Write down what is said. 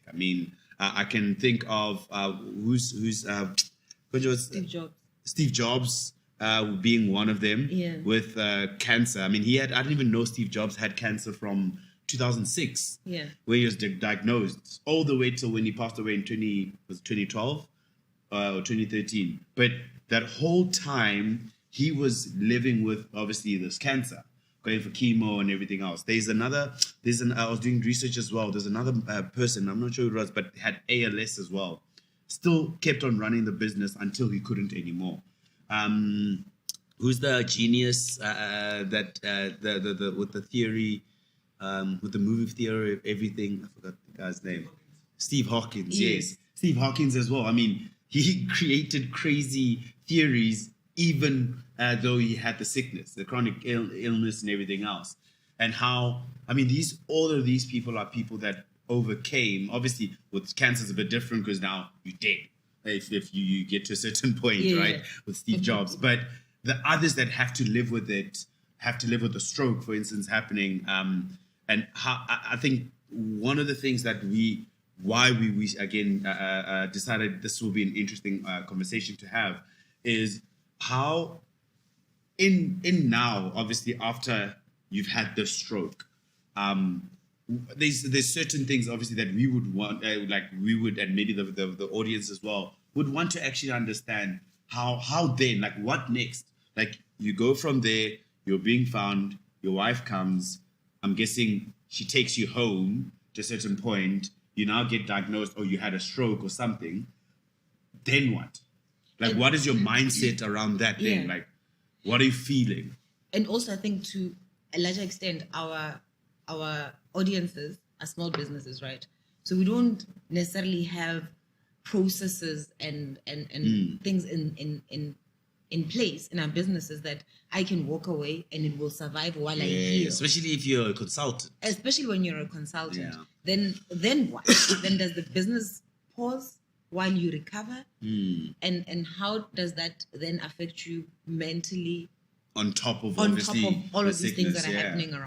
I mean, I can think of who's Steve Jobs. Steve Jobs being one of them with cancer. I mean, I didn't even know Steve Jobs had cancer from 2006, where he was diagnosed, all the way till when he passed away in 2012 or 2013. But that whole time, he was living with, obviously, this cancer, going for chemo and everything else. I was doing research as well. There's another person, I'm not sure who it was, but had ALS as well. Still kept on running the business until he couldn't anymore. Who's the genius that with the theory, with the movie theory of everything? I forgot the guy's name. Steve Hawkins, yes. Steve Hawkins as well. I mean, he created crazy theories even though he had the sickness, the chronic illness and everything else. And how, I mean, all of these people are people that overcame. Obviously, with cancer, it's a bit different because now you're dead if you get to a certain point, right? With Steve Jobs. But the others that have to live with it, have to live with the stroke, for instance, happening. And how I think one of the things that we again decided this will be an interesting conversation to have is how in now, obviously, after you've had the stroke, there's certain things obviously that we would want, and maybe the audience as well would want to actually understand how then, like, what next? Like, you go from there, you're being found, your wife comes, I'm guessing she takes you home to a certain point, you now get diagnosed or you had a stroke or something, then what? Like, what is your mindset around that thing? Like, what are you feeling? And also, I think to a larger extent, our audiences are small businesses, right? So we don't necessarily have processes and things in place in our businesses that I can walk away and it will survive while I heal. Especially if you're a consultant. Especially when you're a consultant. Then what? Then does the business pause while you recover? And how does that then affect you mentally? On top of all all of these things that are happening around.